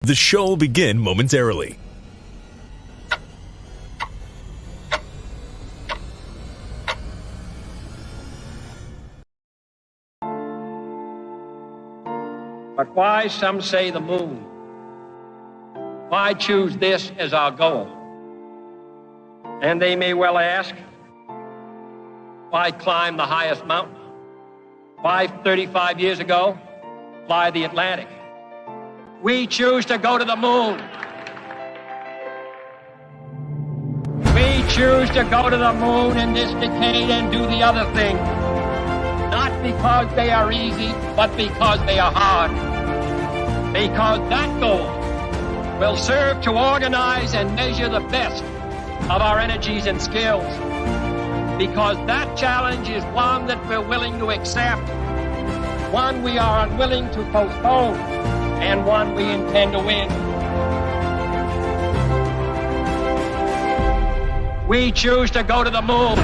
The show will begin momentarily. But why, some say, the moon? Why choose this as our goal? And they may well ask, why climb the highest mountain? Why, 35 years ago, fly the Atlantic? We choose to go to the moon. We choose to go to the moon in this decade and do the other thing. Not because they are easy, but because they are hard. Because that goal will serve to organize and measure the best of our energies and skills. Because that challenge is one that we're willing to accept, one we are unwilling to postpone, and one we intend to win. We choose to go to the moon.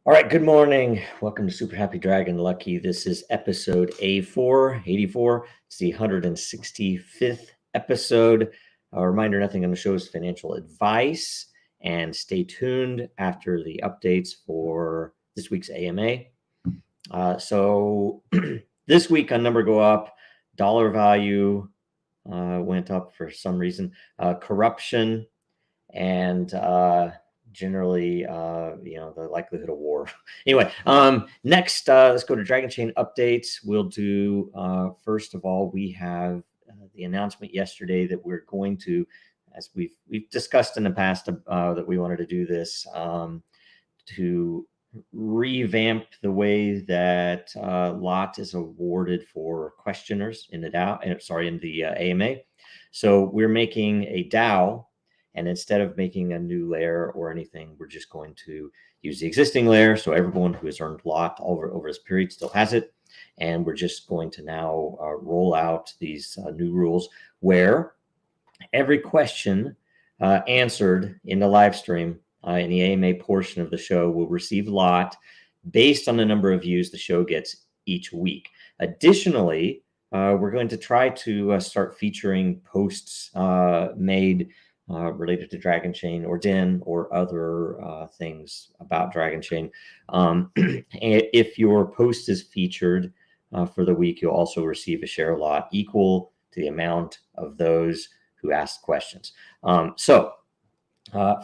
All right, good morning. Welcome to Super Happy Dragon Lucky. This is episode A4, 84. It's the 165th episode. A reminder, nothing on the show is financial advice. And stay tuned after the updates for this week's AMA. So this week on Number Go Up, dollar value went up for some reason. Corruption and generally, the likelihood of war. Anyway, next, let's go to Dragonchain updates. We'll do, first of all, we have the announcement yesterday that we're going to, as we've discussed in the past, that we wanted to do this to revamp the way that lot is awarded for questioners in the DAO, in the AMA. So we're making a DAO, and instead of making a new layer or anything, we're just going to use the existing layer. So everyone who has earned lot over this period still has it. And we're just going to now roll out these new rules where every question answered in the live stream in the AMA portion of the show will receive lot based on the number of views the show gets each week. Additionally, we're going to try to start featuring posts made related to Dragonchain or Den or other things about Dragonchain. If your post is featured for the week, you'll also receive a share lot equal to the amount of those who asked questions.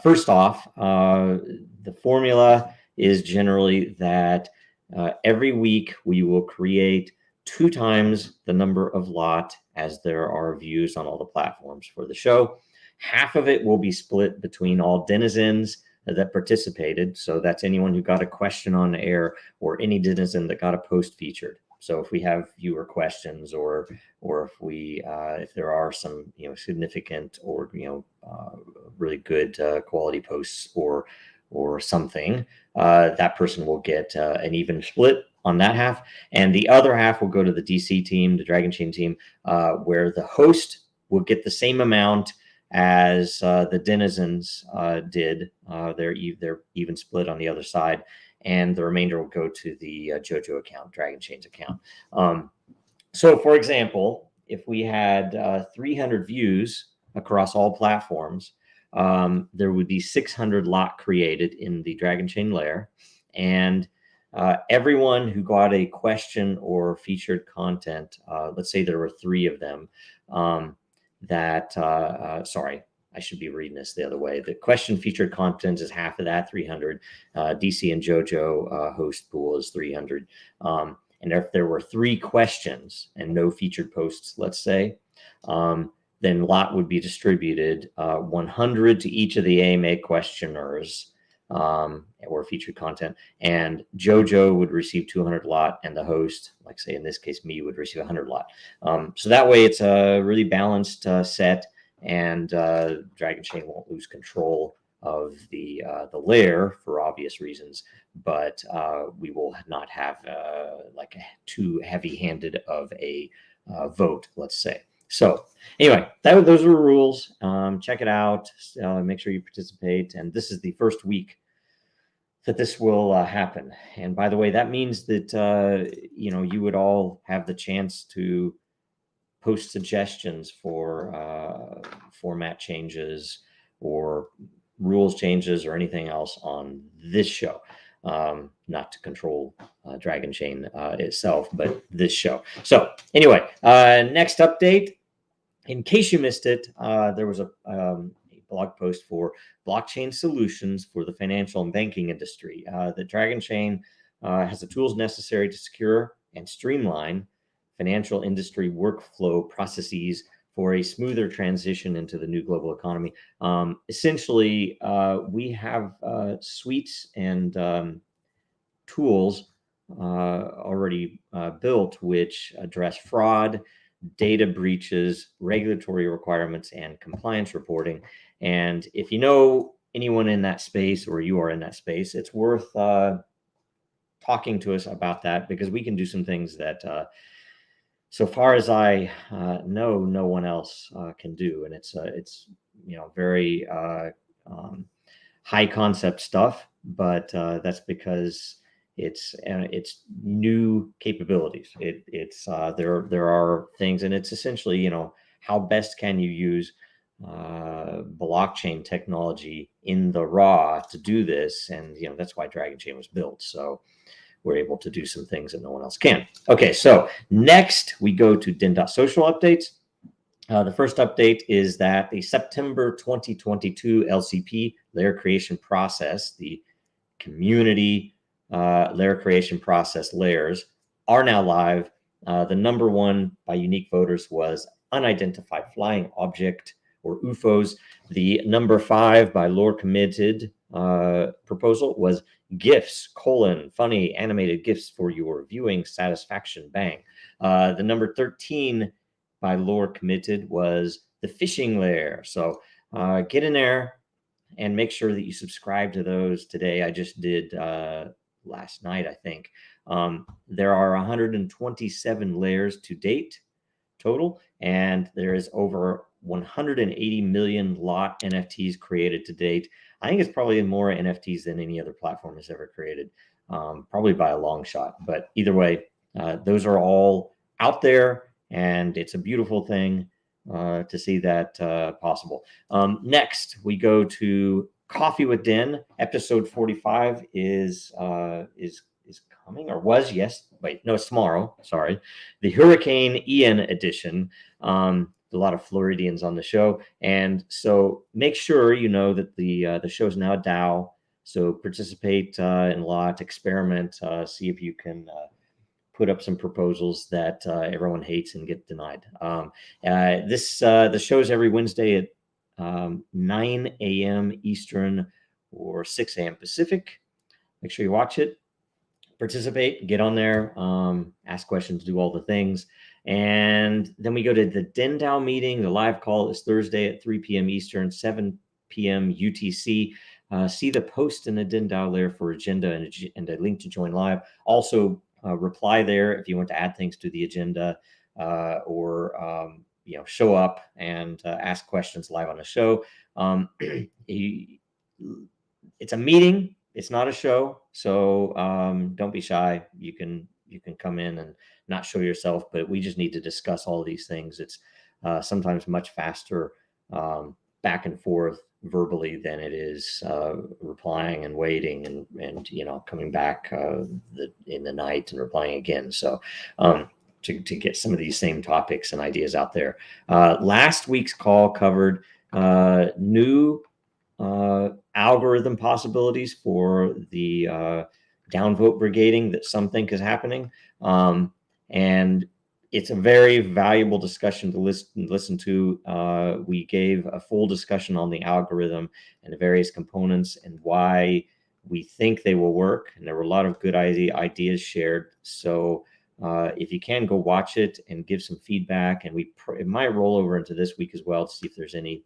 First off, the formula is generally that every week we will create 2 times the number of lot as there are views on all the platforms for the show. Half of it will be split between all denizens that participated. So that's anyone who got a question on the air or any denizen that got a post featured. So if we have fewer questions or if there are some significant or really good quality posts or something, that person will get an even split on that half, and the other half will go to the DC team, the Dragonchain team, where the host will get the same amount as the denizens did. They're even split on the other side, and the remainder will go to the JoJo account, Dragonchain's account. So, for example, if we had 300 views across all platforms, there would be 600 lot created in the Dragonchain layer, and everyone who got a question or featured content, let's say there were 3 of them, sorry, I should be reading this the other way. The question featured content is half of that, 300. DC and JoJo host pool is 300. And if there were 3 questions and no featured posts, let's say, then lot would be distributed 100 to each of the AMA questioners or featured content, and JoJo would receive 200 lot, and the host, like say in this case me, would receive 100 lot. So that way it's a really balanced set, and Dragonchain won't lose control of the layer for obvious reasons, but we will not have like too heavy-handed of a vote, let's say. So anyway, those are the rules. Check it out. Make sure you participate. And this is the first week that this will happen. And by the way, that means that you would all have the chance to post suggestions for format changes or rules changes or anything else on this show. Not to control Dragonchain itself, but this show. So anyway, next update. In case you missed it, there was a blog post for blockchain solutions for the financial and banking industry. The Dragonchain has the tools necessary to secure and streamline financial industry workflow processes for a smoother transition into the new global economy. Essentially, we have suites and tools already built which address fraud, data breaches, regulatory requirements, and compliance reporting. And if you know anyone in that space or you are in that space, it's worth talking to us about that, because we can do some things that so far as I know, no one else can do. And it's very high concept stuff, but that's because it's new capabilities. There are things, and it's essentially, how best can you use blockchain technology in the raw to do this. And that's why Dragonchain was built. So we're able to do some things that no one else can. Okay, so next we go to Den.Social updates. The first update is that the September 2022 LCP layer creation process, the community layer creation process layers, are now live. The number one by unique voters was unidentified flying object, or UFOs. The number 5 by lore committed proposal was GIFs, funny animated GIFs for your viewing satisfaction, bang. The number 13 by lore committed was the fishing layer. So get in there and make sure that you subscribe to those today. I just did last night, I think. There are 127 layers to date total, and there is over 180 million lot NFTs created to date. I think it's probably more NFTs than any other platform has ever created, probably by a long shot. But either way, those are all out there, and it's a beautiful thing to see that possible. Next, we go to Coffee with Den. Episode 45 is coming, or was, yes. Wait, no, it's tomorrow. Sorry. The Hurricane Ian edition. A lot of Floridians on the show. And so make sure you know that the show is now a DAO. So participate in a lot, experiment, see if you can put up some proposals that everyone hates and get denied. The show is every Wednesday at 9 a.m. Eastern or 6 a.m. Pacific. Make sure you watch it, participate, get on there, ask questions, do all the things. And then we go to the DENDAO meeting. The live call is Thursday at 3 p.m. Eastern, 7 p.m. UTC. See the post in the DENDAO layer for agenda and a link to join live. Also, reply there if you want to add things to the agenda or show up and ask questions live on the show. It's a meeting. It's not a show, so don't be shy. You can come in and not show yourself, but we just need to discuss all of these things. It's sometimes much faster back and forth verbally than it is replying and waiting and coming back in the night and replying again. So to get some of these same topics and ideas out there. Last week's call covered new algorithm possibilities for the downvote brigading that some think is happening. And it's a very valuable discussion to listen to. We gave a full discussion on the algorithm and the various components and why we think they will work. And there were a lot of good ideas shared. So if you can, go watch it and give some feedback. And it might roll over into this week as well to see if there's any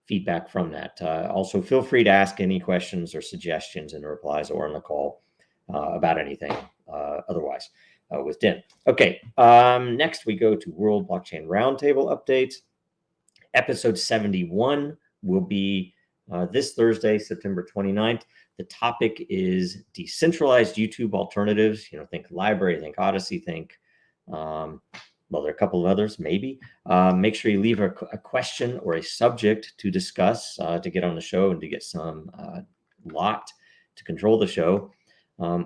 feedback from that. Also, feel free to ask any questions or suggestions in the replies or on the call about anything otherwise with Den. Okay, next we go to World Blockchain Roundtable updates. Episode 71 will be this Thursday, September 29th. The topic is decentralized YouTube alternatives. Think library, think Odyssey, think, well, there are a couple of others, maybe. Make sure you leave a question or a subject to discuss to get on the show and to get some lot to control the show.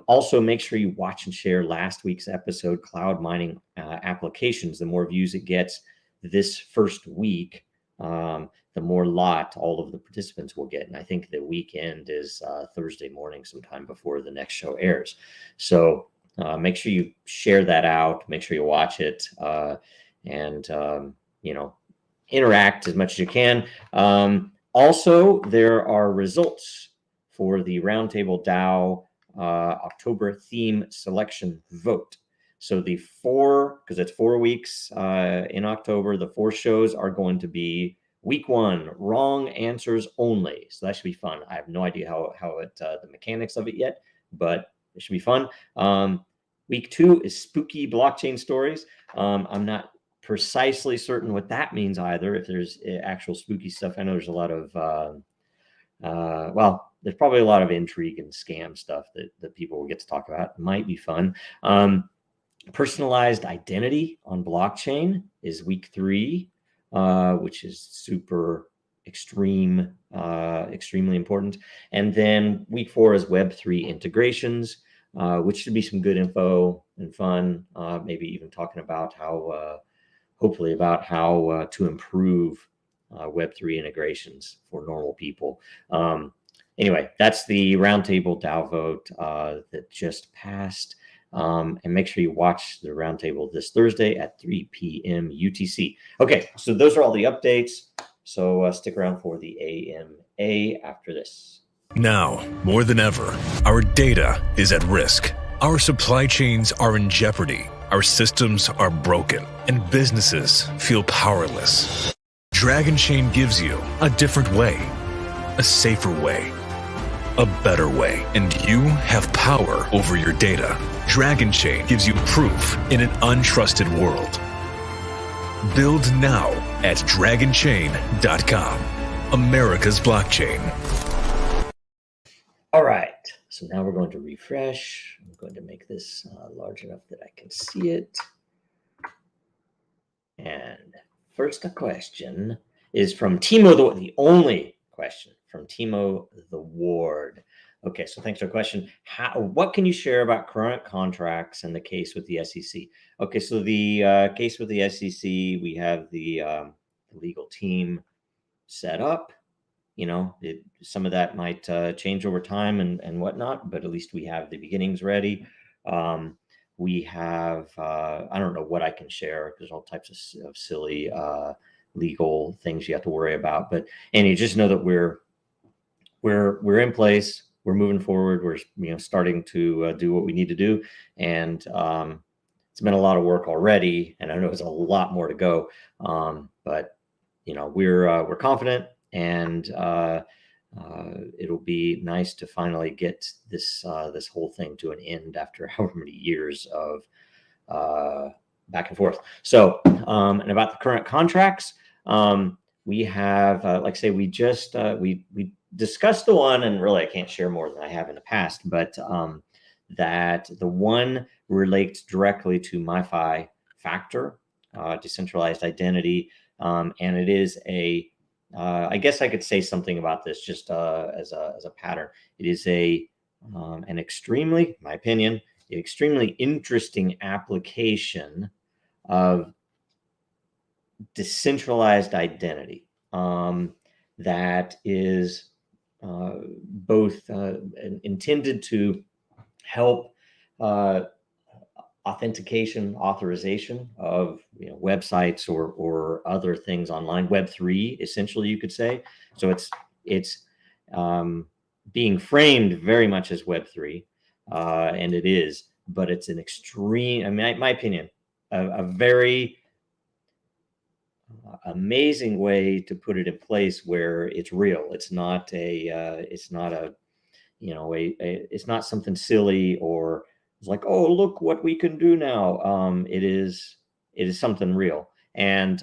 Also, make sure you watch and share last week's episode, Cloud Mining Applications. The more views it gets this first week, the more lot all of the participants will get. And I think the weekend is Thursday morning, sometime before the next show airs. So make sure you share that out, make sure you watch it, and interact as much as you can. Also, there are results for the Roundtable DAO October theme selection vote. So because it's 4 weeks in October, the 4 shows are going to be week 1, wrong answers only. So that should be fun. I have no idea how the mechanics of it yet, but it should be fun. Week 2 is spooky blockchain stories. I'm not precisely certain what that means either, if there's actual spooky stuff. I know there's a lot of, there's probably a lot of intrigue and scam stuff that people will get to talk about. It might be fun. Personalized identity on blockchain is week 3, which is super extremely important. And then week 4 is Web3 integrations, which should be some good info and fun. Maybe even talking about hopefully about how to improve Web3 integrations for normal people. Anyway, that's the Roundtable DAO vote that just passed. And make sure you watch the Roundtable this Thursday at 3 p.m. UTC. Okay, so those are all the updates. So stick around for the AMA after this. Now, more than ever, our data is at risk. Our supply chains are in jeopardy. Our systems are broken, and businesses feel powerless. Dragonchain gives you a different way, a safer way, a better way, and you have power over your data. Dragonchain gives you proof in an untrusted world. Build now at Dragonchain.com, America's blockchain. All right, so now we're going to refresh. I'm going to make this large enough that I can see it. And first a question is from Timo, the only question from Timo the Ward. Okay, so thanks for the question. What can you share about current contracts and the case with the SEC? Okay, so the case with the SEC, we have the legal team set up. Some of that might change over time and whatnot, but at least we have the beginnings ready. We have, I don't know what I can share. There's all types of silly legal things you have to worry about. But and you just know that we're in place. We're moving forward. We're starting to do what we need to do, and it's been a lot of work already. And I know there's a lot more to go, but we're confident, and it'll be nice to finally get this whole thing to an end after however many years of back and forth. So, and about the current contracts, we have, like I say, we just we discussed the one, and really I can't share more than I have in the past, but that the one relates directly to MiFi Factor, decentralized identity, and it is a I guess I could say something about this just as a pattern. It is an extremely, in my opinion, an extremely interesting application of decentralized identity that is both intended to help authorization of websites or other things online. Web3, essentially, you could say. So it's being framed very much as Web3, and it is, but it's an extreme, I mean, in my opinion, a very amazing way to put it in place where it's real. It's not it's not something silly or it's like, oh, look what we can do now. It is something real. And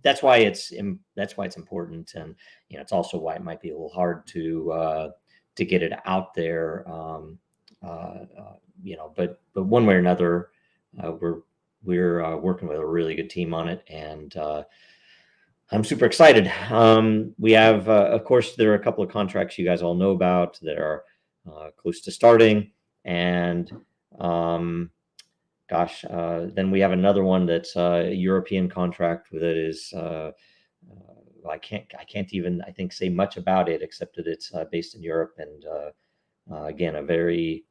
that's why it's important, and it's also why it might be a little hard to get it out there. But one way or another, we're working with a really good team on it, and I'm super excited. We have, of course, there are a couple of contracts you guys all know about that are close to starting, and then we have another one that's a European contract that is I can't even, I think, say much about it except that it's based in Europe, and again, a very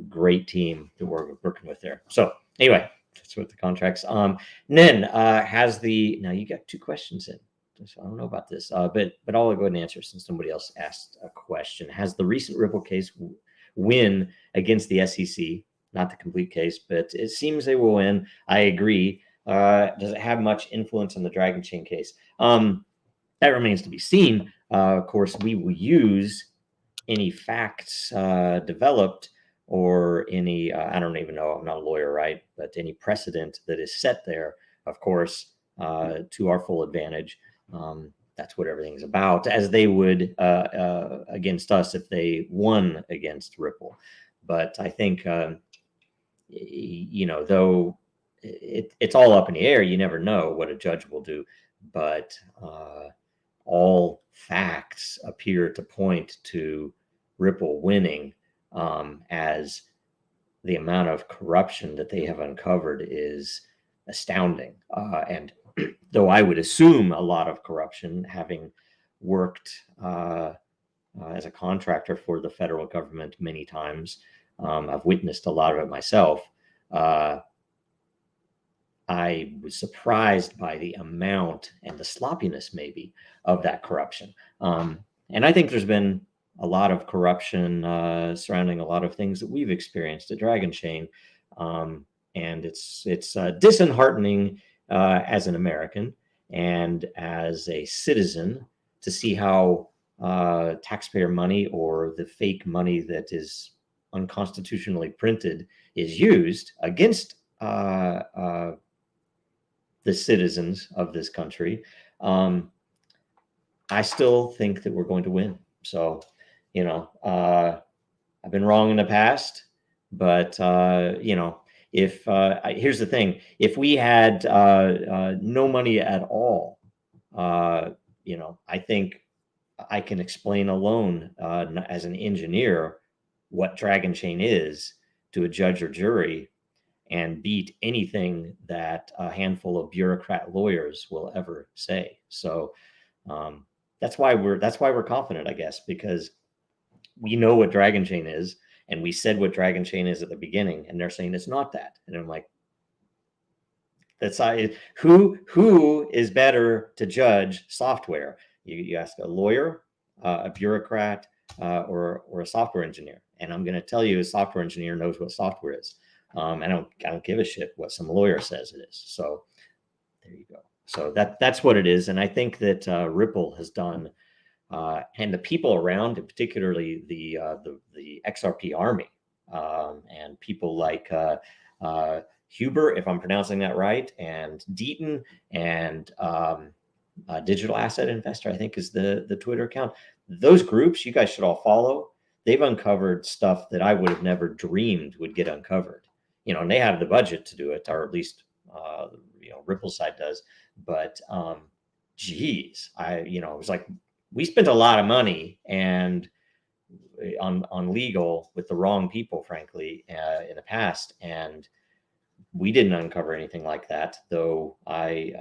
great team that we're working with there. So anyway, that's what the contracts. Nen has the, now you got 2 questions in. So I don't know about this, but I'll go ahead and answer since somebody else asked a question. Has the recent Ripple case win against the SEC? Not the complete case, but it seems they will win. I agree. Does it have much influence on the Dragonchain case? That remains to be seen. Of course, we will use any facts developed, or any, I don't even know, I'm not a lawyer, right? But any precedent that is set there, of course, to our full advantage. That's what everything's about, as they would against us if they won against Ripple. But I think, though it's all up in the air, you never know what a judge will do. But all facts appear to point to Ripple winning, as the amount of corruption that they have uncovered is astounding. And though I would assume a lot of corruption, having worked as a contractor for the federal government many times, I've witnessed a lot of it myself. I was surprised by the amount and the sloppiness maybe of that corruption. And I think there's been a lot of corruption surrounding a lot of things that we've experienced at Dragonchain. And it's disheartening as an American and as a citizen to see how taxpayer money, or the fake money that is unconstitutionally printed, is used against the citizens of this country. I still think that we're going to win. So, I've been wrong in the past, but if here's the thing: if we had no money at all, I think I can explain alone as an engineer what Dragonchain is to a judge or jury, and beat anything that a handful of bureaucrat lawyers will ever say. So that's why we're confident, I guess, because we know what Dragonchain is, and we said what Dragonchain is at the beginning, and they're saying it's not that. And I'm like, who is better to judge software? You ask a lawyer, a bureaucrat, or a software engineer, and I'm going to tell you, a software engineer knows what software is. I don't give a shit what some lawyer says it is. So there you go. So that's what it is. And I think that Ripple has done, and the people around, and particularly the XRP army, and people like Huber, if I'm pronouncing that right, and Deaton, and Digital Asset Investor, I think is the Twitter account. Those groups you guys should all follow. They've uncovered stuff that I would have never dreamed would get uncovered. And they have the budget to do it, or at least Ripple side does. But geez, it was like we spent a lot of money and on legal with the wrong people, frankly, in the past, and we didn't uncover anything like that. Though I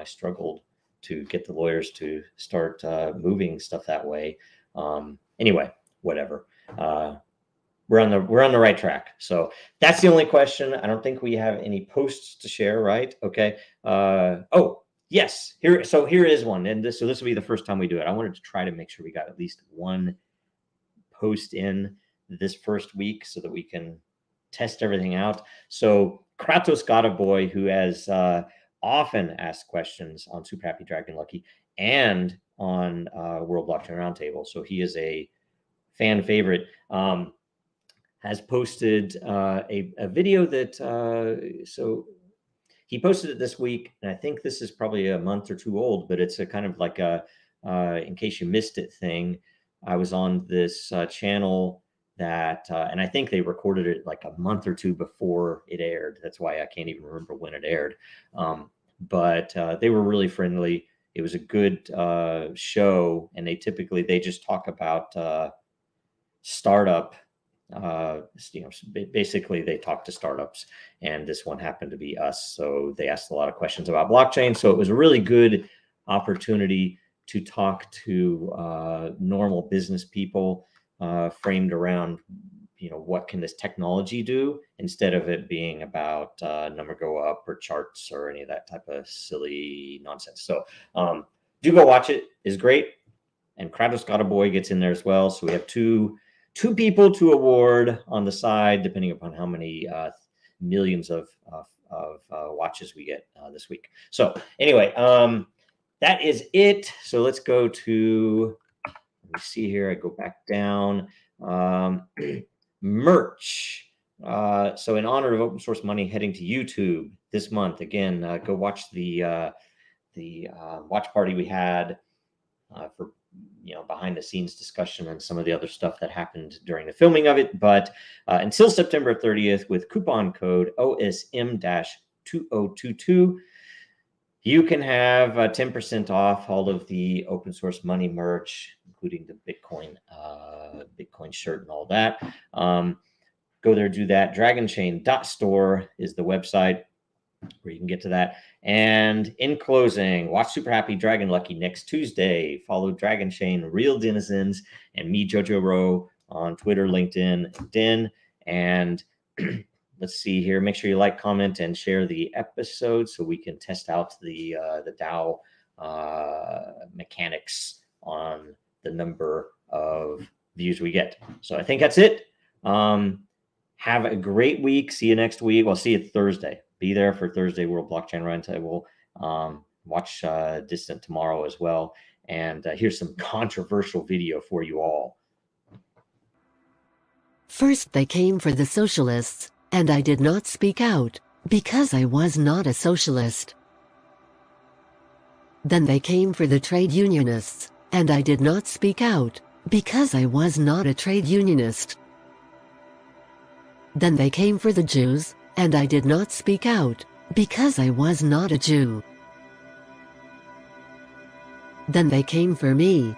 struggled to get the lawyers to start moving stuff that way. Anyway, whatever. We're on the right track. So that's the only question. I don't think we have any posts to share, right? Okay. Oh, yes. Here is one. And this will be the first time we do it. I wanted to try to make sure we got at least one post in this first week so that we can test everything out. So Kratos Got a Boy, who has often asked questions on Super Happy Dragon Lucky and on World Blockchain Roundtable. So he is a fan favorite. Has posted a video that so he posted it this week, and I think this is probably a month or two old, but it's a kind of like a in case you missed it thing. I was on this channel that, and I think they recorded it like a month or two before it aired. That's why I can't even remember when it aired. But they were really friendly. It was a good show, and they just talk about startup. Basically they talk to startups, and this one happened to be us. So they asked a lot of questions about blockchain. So it was a really good opportunity to talk to normal business people, framed around, what can this technology do, instead of it being about number go up or charts or any of that type of silly nonsense. So do go watch it. It's great. And Kratos Got a Boy gets in there as well. So we have two people to award on the side, depending upon how many millions of watches we get this week. So anyway, that is it. So let's go to, let me see here. I go back down. Merch. So in honor of open source money heading to YouTube this month, again, go watch the watch party we had for behind the scenes discussion and some of the other stuff that happened during the filming of it. But until September 30th, with coupon code OSM-2022, you can have 10% off all of the open source money merch, including the Bitcoin shirt and all that. Go there, do that. Dragonchain.store is the website where you can get to that. And in closing, watch Super Happy Dragon Lucky next Tuesday. Follow Dragonchain, Real Denizens, and me, Jojo Rowe, on Twitter, LinkedIn, and Den. And let's see here. Make sure you like, comment, and share the episode so we can test out the DAO mechanics on the number of views we get. So I think that's it. Have a great week. See you next week. Well, see you Thursday. Be there for Thursday World Blockchain Roundtable. Watch Distant tomorrow as well. And here's some controversial video for you all. First they came for the socialists, and I did not speak out, because I was not a socialist. Then they came for the trade unionists, and I did not speak out, because I was not a trade unionist. Then they came for the Jews, and I did not speak out, because I was not a Jew. Then they came for me,